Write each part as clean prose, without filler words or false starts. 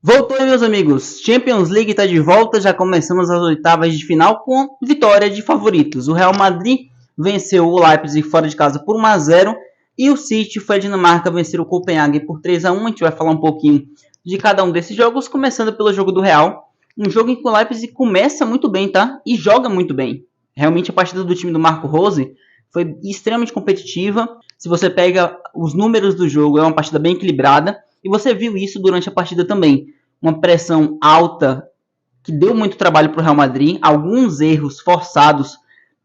Voltou, meus amigos. Champions League está de volta. Já começamos as oitavas de final com vitória de favoritos. O Real Madrid venceu o Leipzig fora de casa por 1-0 e o City foi a Dinamarca vencer o Copenhague por 3-1. A gente vai falar um pouquinho de cada um desses jogos, começando pelo jogo do Real. Um jogo em que o Leipzig começa muito bem, tá? E joga muito bem. Realmente a partida do time do Marco Rose foi extremamente competitiva. Se você pega os números do jogo, é uma partida bem equilibrada. E você viu isso durante a partida também. Uma pressão alta que deu muito trabalho para o Real Madrid. Alguns erros forçados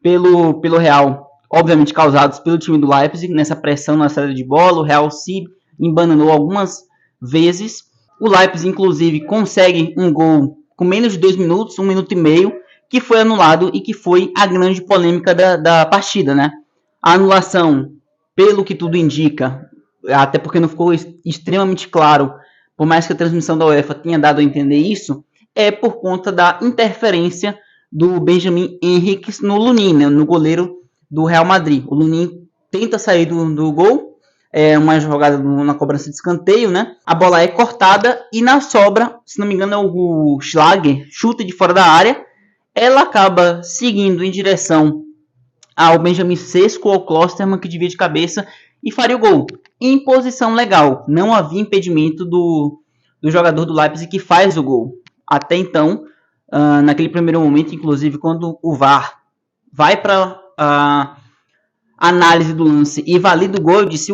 pelo Real, obviamente causados pelo time do Leipzig, nessa pressão na saída de bola. O Real se embananou algumas vezes. O Leipzig, inclusive, consegue um gol com menos de 2 minutos, 1 minuto e meio, que foi anulado e que foi a grande polêmica da partida, né? A anulação, pelo que tudo indica, até porque não ficou extremamente claro, por mais que a transmissão da UEFA tenha dado a entender isso, é por conta da interferência do Benjamin Henriques no Lunin, né, no goleiro do Real Madrid. O Lunin tenta sair do gol, é uma jogada na cobrança de escanteio, né? A bola é cortada e na sobra, se não me engano, é o Schlager, chuta de fora da área, ela acaba seguindo em direção ao Benjamin Sesko ou ao Klosterman, que divide de cabeça e faria o gol. Em posição legal, não havia impedimento do jogador do Leipzig que faz o gol. Até então, naquele primeiro momento, inclusive, quando o VAR vai para a análise do lance e valida o gol, eu disse,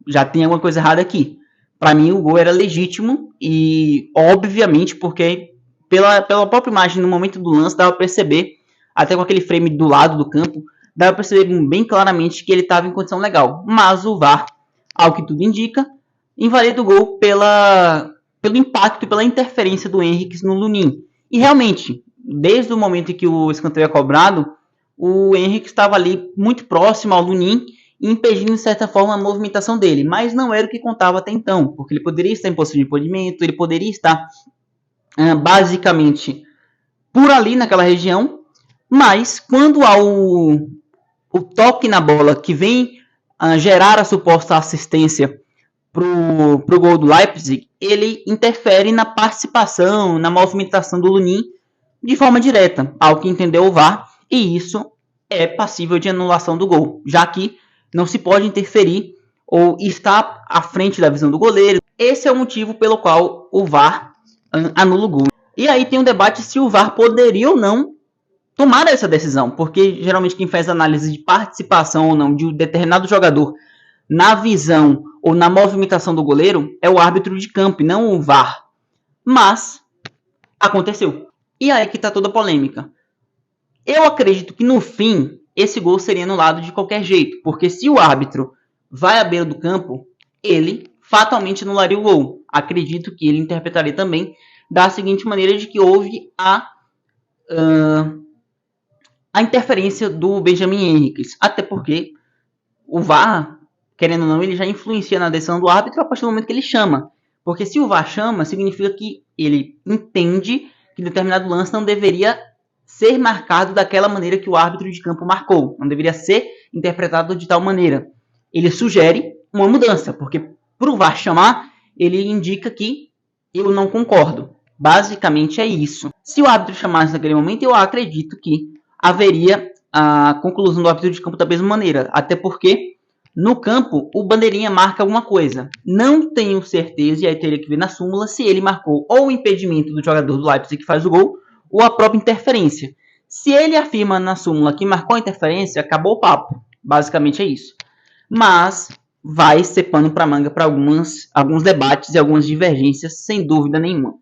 já tem alguma coisa errada aqui. Para mim, o gol era legítimo e, obviamente, porque pela própria imagem no momento do lance, dava para perceber, até com aquele frame do lado do campo, dava para perceber bem claramente que ele estava em condição legal. Mas o VAR, ao que tudo indica, invalida o gol pelo impacto e pela interferência do Henriques no Lunin. E realmente, desde o momento em que o escanteio é cobrado, o Henriques estava ali muito próximo ao Lunin, impedindo de certa forma a movimentação dele. Mas não era o que contava até então, porque ele poderia estar em posição de impedimento, ele poderia estar basicamente por ali naquela região, mas quando há o toque na bola que vem gerar a suposta assistência pro gol do Leipzig, ele interfere na participação, na movimentação do Lunin de forma direta, ao que entendeu o VAR, e isso é passível de anulação do gol, já que não se pode interferir ou estar à frente da visão do goleiro. Esse é o motivo pelo qual o VAR anula o gol. E aí tem um debate se o VAR poderia ou não tomar essa decisão, porque geralmente quem faz análise de participação ou não de um determinado jogador na visão ou na movimentação do goleiro é o árbitro de campo e não o VAR. Mas aconteceu. E aí que está toda a polêmica. Eu acredito que no fim esse gol seria anulado de qualquer jeito, porque se o árbitro vai à beira do campo, ele fatalmente anularia o gol. Acredito que ele interpretaria também da seguinte maneira, de que houve a interferência do Benjamin Henriques, até porque o VAR, querendo ou não, ele já influencia na decisão do árbitro a partir do momento que ele chama, porque se o VAR chama, significa que ele entende que determinado lance não deveria ser marcado daquela maneira que o árbitro de campo marcou, não deveria ser interpretado de tal maneira. Ele sugere uma mudança, porque para o VAR chamar, ele indica que eu não concordo. Basicamente é isso. Se o árbitro chamasse naquele momento, eu acredito que haveria a conclusão do árbitro de campo da mesma maneira. Até porque no campo o bandeirinha marca alguma coisa. Não tenho certeza, e aí teria que ver na súmula, se ele marcou ou o impedimento do jogador do Leipzig que faz o gol, ou a própria interferência. Se ele afirma na súmula que marcou a interferência, acabou o papo. Basicamente é isso. Mas vai ser pano para manga para alguns debates e algumas divergências, sem dúvida nenhuma.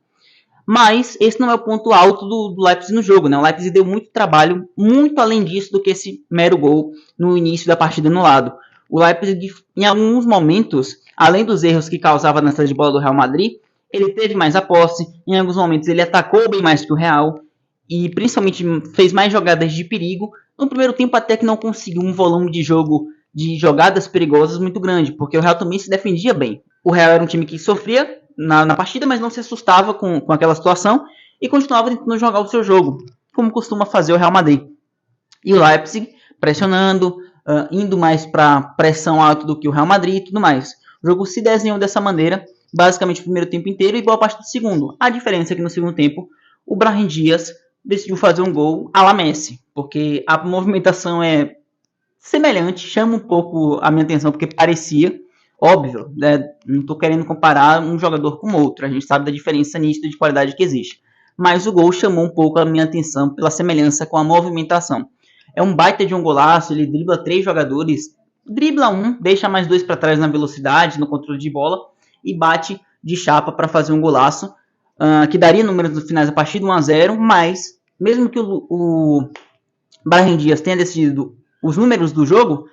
Mas esse não é o ponto alto do Leipzig no jogo, né? O Leipzig deu muito trabalho, muito além disso do que esse mero gol no início da partida anulado. O Leipzig, em alguns momentos, além dos erros que causava na saída de bola do Real Madrid, ele teve mais a posse, em alguns momentos ele atacou bem mais que o Real, e principalmente fez mais jogadas de perigo. No primeiro tempo até que não conseguiu um volume de jogo de jogadas perigosas muito grande, porque o Real também se defendia bem. O Real era um time que sofria na partida, mas não se assustava com aquela situação e continuava tentando jogar o seu jogo, como costuma fazer o Real Madrid. E o Leipzig pressionando, indo mais para pressão alta do que o Real Madrid e tudo mais. O jogo se desenhou dessa maneira, basicamente o primeiro tempo inteiro e boa parte do segundo. A diferença é que no segundo tempo o Brahim Dias decidiu fazer um gol à la Messi, porque a movimentação é semelhante, chama um pouco a minha atenção, porque parecia, óbvio, né? Não estou querendo comparar um jogador com outro, a gente sabe da diferença nítida de qualidade que existe. Mas o gol chamou um pouco a minha atenção pela semelhança com a movimentação. É um baita de um golaço, ele dribla 3 jogadores, dribla um, deixa mais 2 para trás na velocidade, no controle de bola, e bate de chapa para fazer um golaço, que daria números no finais da partida 1-0, mas mesmo que o Brahim Dias tenha decidido os números do jogo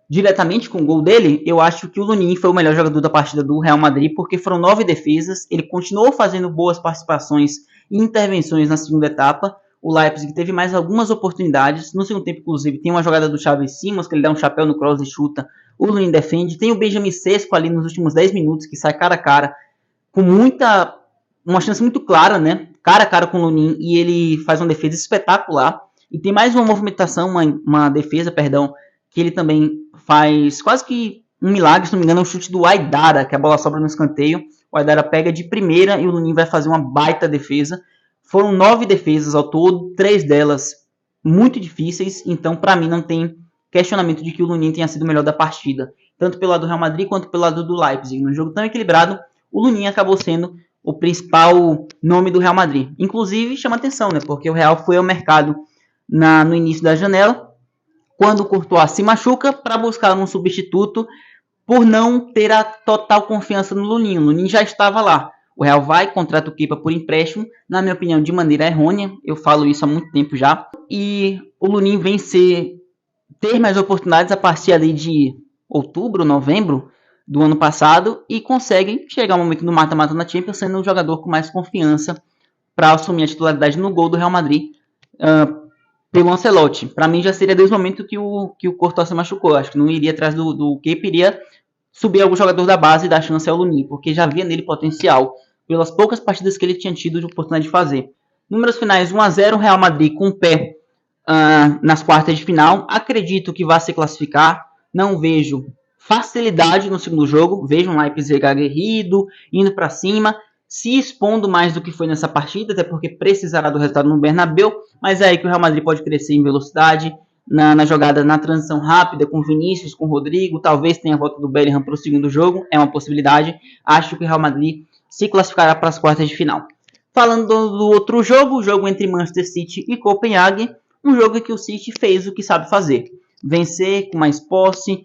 diretamente com o gol dele, eu acho que o Lunin foi o melhor jogador da partida do Real Madrid, porque foram 9 defesas, ele continuou fazendo boas participações e intervenções na segunda etapa. O Leipzig teve mais algumas oportunidades, no segundo tempo inclusive tem uma jogada do Xavi Simons, que ele dá um chapéu no cross e chuta, o Lunin defende, tem o Benjamin Sesko ali nos últimos 10 minutos, que sai cara a cara, com uma chance muito clara, né, cara a cara com o Lunin, e ele faz uma defesa espetacular. E tem mais uma movimentação, uma defesa, perdão, que ele também faz quase que um milagre, se não me engano, é um chute do Aidara, que a bola sobra no escanteio. O Aidara pega de primeira e o Lunin vai fazer uma baita defesa. Foram 9 defesas ao todo, 3 delas muito difíceis, então para mim não tem questionamento de que o Lunin tenha sido o melhor da partida, tanto pelo lado do Real Madrid quanto pelo lado do Leipzig. Num jogo tão equilibrado, o Lunin acabou sendo o principal nome do Real Madrid. Inclusive, chama atenção, né, porque o Real foi ao mercado no início da janela, quando o Courtois se machuca, para buscar um substituto, por não ter a total confiança no Lunin. O Lunin já estava lá. O Real vai, contrata o Kepa por empréstimo, na minha opinião, de maneira errônea. Eu falo isso há muito tempo já. E o Lunin vem ter mais oportunidades a partir ali de outubro, novembro do ano passado, e consegue chegar ao momento do mata-mata na Champions, sendo o jogador com mais confiança para assumir a titularidade no gol do Real Madrid, pelo Ancelotti. Para mim já seria desde o momento que o Courtois se machucou. Acho que não iria atrás do Kepa, iria subir algum jogador da base e dar chance ao Lunin, porque já via nele potencial, pelas poucas partidas que ele tinha tido de oportunidade de fazer. Números finais: 1-0, Real Madrid com o pé nas quartas de final. Acredito que vai se classificar. Não vejo facilidade no segundo jogo. Vejo um Leipzig aguerrido, indo para cima, se expondo mais do que foi nessa partida, até porque precisará do resultado no Bernabéu, mas é aí que o Real Madrid pode crescer em velocidade, na jogada, na transição rápida, com Vinícius, com Rodrigo, talvez tenha a volta do Bellingham para o segundo jogo, é uma possibilidade. Acho que o Real Madrid se classificará para as quartas de final. Falando do outro jogo, o jogo entre Manchester City e Copenhague, um jogo em que o City fez o que sabe fazer, vencer com mais posse,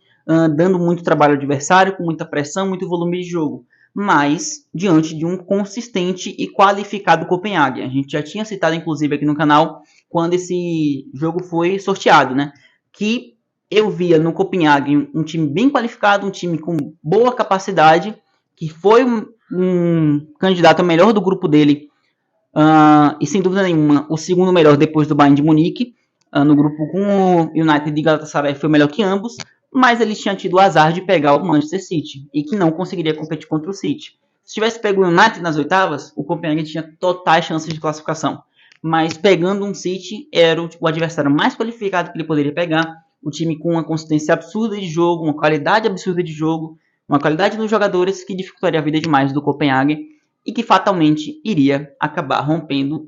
dando muito trabalho ao adversário, com muita pressão, muito volume de jogo, mas diante de um consistente e qualificado Copenhague. A gente já tinha citado, inclusive, aqui no canal, quando esse jogo foi sorteado, né? Que eu via no Copenhague um time bem qualificado, um time com boa capacidade, que foi um candidato ao melhor do grupo dele, e sem dúvida nenhuma, o segundo melhor depois do Bayern de Munique. No grupo com o United e Galatasaray foi melhor que ambos, mas ele tinha tido o azar de pegar o Manchester City e que não conseguiria competir contra o City. Se tivesse pego o United nas oitavas, o Copenhague tinha totais chances de classificação. Mas pegando um City, era o adversário mais qualificado que ele poderia pegar. O time com uma consistência absurda de jogo, uma qualidade absurda de jogo, uma qualidade dos jogadores que dificultaria a vida demais do Copenhague e que fatalmente iria acabar rompendo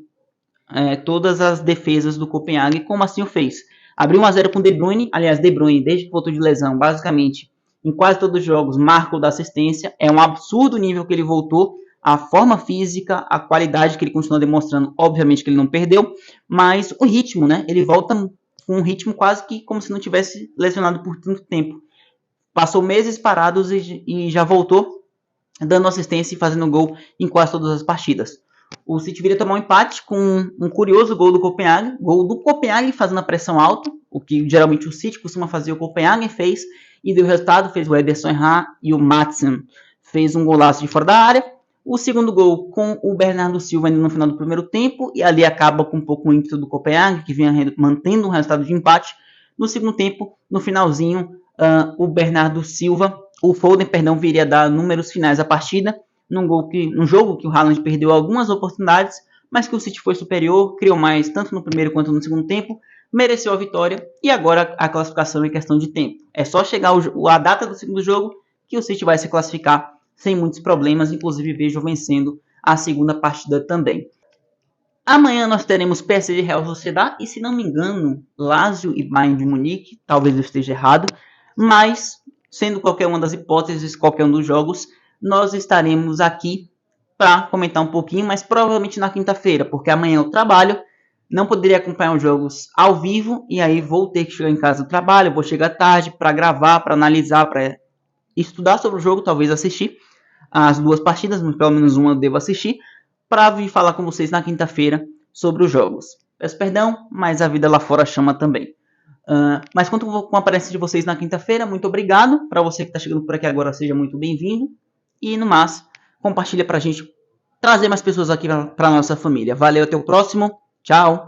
todas as defesas do Copenhague, como assim o fez. Abriu 1-0 com De Bruyne, aliás, De Bruyne, desde que voltou de lesão, basicamente, em quase todos os jogos, marca o da assistência. É um absurdo o nível que ele voltou, a forma física, a qualidade que ele continua demonstrando, obviamente que ele não perdeu, mas o ritmo, né? Ele volta com um ritmo quase que como se não tivesse lesionado por tanto tempo. Passou meses parados e já voltou, dando assistência e fazendo gol em quase todas as partidas. O City viria tomar um empate com um curioso gol do Copenhague fazendo a pressão alta, o que geralmente o City costuma fazer, o Copenhague fez, e deu resultado, fez o Ederson errar e o Madsen fez um golaço de fora da área. O segundo gol com o Bernardo Silva ainda no final do primeiro tempo, e ali acaba com um pouco o ímpeto do Copenhague, que vinha mantendo um resultado de empate. No segundo tempo, no finalzinho, o Foden, viria dar números finais à partida, num jogo que o Haaland perdeu algumas oportunidades, mas que o City foi superior, criou mais tanto no primeiro quanto no segundo tempo, mereceu a vitória, e agora a classificação é questão de tempo. É só chegar a data do segundo jogo que o City vai se classificar sem muitos problemas, inclusive vejo vencendo a segunda partida também. Amanhã nós teremos PSG e Real Sociedad e, se não me engano, Lazio e Bayern de Munique, talvez eu esteja errado, mas sendo qualquer uma das hipóteses, qualquer um dos jogos, nós estaremos aqui para comentar um pouquinho, mas provavelmente na quinta-feira, porque amanhã eu trabalho, não poderia acompanhar os jogos ao vivo, e aí vou ter que chegar em casa do trabalho, vou chegar tarde para gravar, para analisar, para estudar sobre o jogo, talvez assistir as duas partidas, mas pelo menos uma eu devo assistir, para vir falar com vocês na quinta-feira sobre os jogos. Peço perdão, mas a vida lá fora chama também. Mas conto com a presença de vocês na quinta-feira. Muito obrigado. Para você que está chegando por aqui agora, seja muito bem-vindo. E no mais, compartilha para a gente trazer mais pessoas aqui para a nossa família. Valeu, até o próximo. Tchau.